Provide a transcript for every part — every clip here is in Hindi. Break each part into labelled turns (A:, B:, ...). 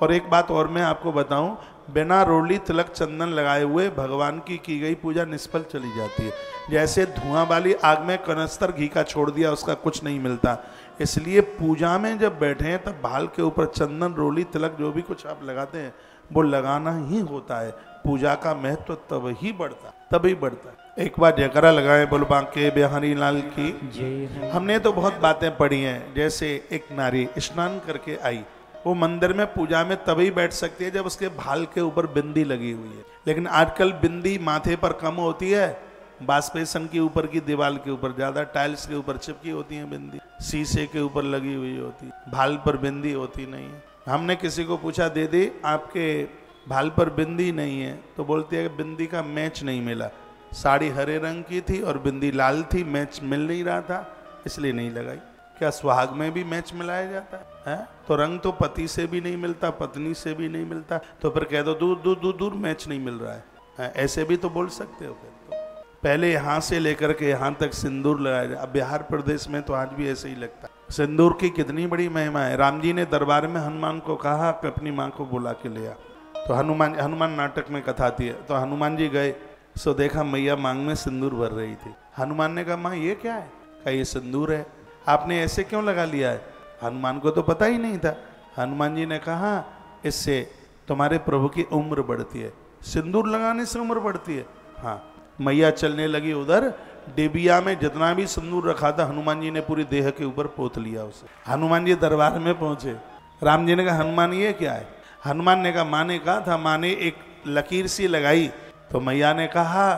A: और एक बात और मैं आपको बताऊं, बिना रोली तिलक चंदन लगाए हुए भगवान की गई पूजा निष्फल चली जाती है। जैसे धुआं वाली आग में कनस्तर घी का छोड़ दिया, उसका कुछ नहीं मिलता। इसलिए पूजा में जब बैठे हैं तब भाल के ऊपर चंदन, रोली, तिलक जो भी कुछ आप लगाते हैं वो लगाना ही होता है। पूजा का महत्व तभी बढ़ता है। एक बार जयकारा लगाए बोल बांके बिहारी लाल की। हमने तो बहुत बातें पढ़ी हैं। जैसे एक नारी स्नान करके आई, वो मंदिर में पूजा में तभी बैठ सकती है जब उसके भाल के ऊपर बिंदी लगी हुई है। लेकिन आजकल बिंदी माथे पर कम होती है, बास्पेशन के ऊपर की दीवार के ऊपर ज्यादा, टाइल्स के ऊपर चिपकी होती है बिंदी, शीशे के ऊपर लगी हुई होती है, भाल पर बिंदी होती नहीं है। हमने किसी को पूछा, दीदी आपके भाल पर बिंदी नहीं है, तो बोलती है कि बिंदी का मैच नहीं मिला। साड़ी हरे रंग की थी और बिंदी लाल थी, मैच मिल नहीं रहा था इसलिए नहीं लगाई। क्या सुहाग में भी मैच मिलाया जाता है? तो रंग तो पति से भी नहीं मिलता, पत्नी से भी नहीं मिलता, तो फिर कह दो दूर दूर दूर दूर मैच नहीं मिल रहा है। ऐसे भी तो बोल सकते हो। फिर तो पहले यहाँ से लेकर के यहाँ तक सिंदूर लगाया जाए। अब बिहार प्रदेश में तो आज भी ऐसे ही लगता है। सिंदूर की कितनी बड़ी महिमा है। राम जी ने दरबार में हनुमान को कहा कि अपनी माँ को बुला के ले आ। तो हनुमान नाटक में कथा थी, तो हनुमान जी गए, सो देखा मैया मांग में सिंदूर भर रही थी। हनुमान ने कहा, माँ ये क्या है? कहा ये सिंदूर है, आपने ऐसे क्यों लगा लिया है? हनुमान को तो पता ही नहीं था। हनुमान जी ने कहा, इससे तुम्हारे प्रभु की उम्र बढ़ती है। सिंदूर लगाने से उम्र बढ़ती है? हाँ। मैया चलने लगी उधर, डिबिया में जितना भी सिंदूर रखा था हनुमान जी ने पूरी देह के ऊपर पोत लिया उसे। हनुमान जी दरबार में पहुंचे। राम जी ने कहा, हनुमान ये क्या है? हनुमान ने कहा, माँ ने कहा था, माँ ने एक लकीर सी लगाई तो मैया ने कहा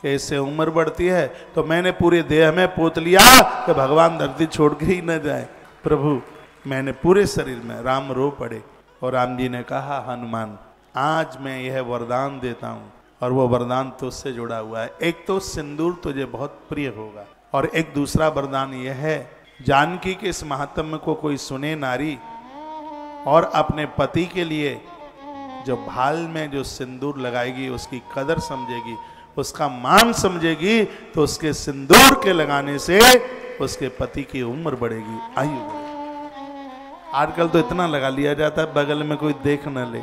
A: कि इससे उम्र बढ़ती है, तो मैंने पूरे देह में पोत लिया कि भगवान धरती छोड़ के ही न जाए। प्रभु मैंने पूरे शरीर में, राम रो पड़े। और राम जी ने कहा, हनुमान आज मैं यह वरदान देता हूँ, और वो वरदान तुझसे जुड़ा हुआ है। एक तो सिंदूर तुझे बहुत प्रिय होगा, और एक दूसरा वरदान यह है, जानकी के इस महात्म्य को कोई सुने नारी और अपने पति के लिए जो भाल में जो सिंदूर लगाएगी, उसकी कदर समझेगी, उसका मान समझेगी, तो उसके सिंदूर के लगाने से उसके पति की उम्र बढ़ेगी, आयु बढ़ेगी। आजकल तो इतना लगा लिया जाता है बगल में कोई देख न ले,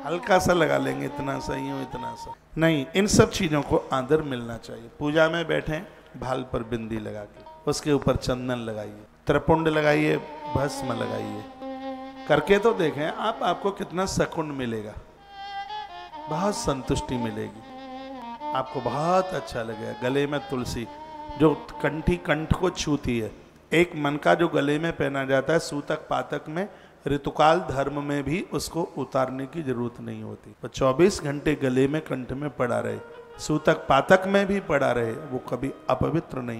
A: हल्का सा लगा लेंगे, इतना सा यूं इतना सा नहीं। इन सब चीजों को आदर मिलना चाहिए। पूजा में बैठे भाल पर बिंदी लगा के, उसके ऊपर चंदन लगाइए, त्रिपुंड लगाइए, भस्म लगाइए, करके तो देखें आप, आपको कितना सुकून मिलेगा, बहुत संतुष्टि मिलेगी, आपको बहुत अच्छा लगेगा। गले में तुलसी जो कंठ को छूती है, एक मन का जो गले में पहना जाता है सूतक पातक में, ऋतुकाल धर्म में भी उसको उतारने की जरूरत नहीं होती। तो 24 घंटे गले में कंठ में पड़ा रहे, सूतक पातक में भी पड़ा रहे, वो कभी अपवित्र नहीं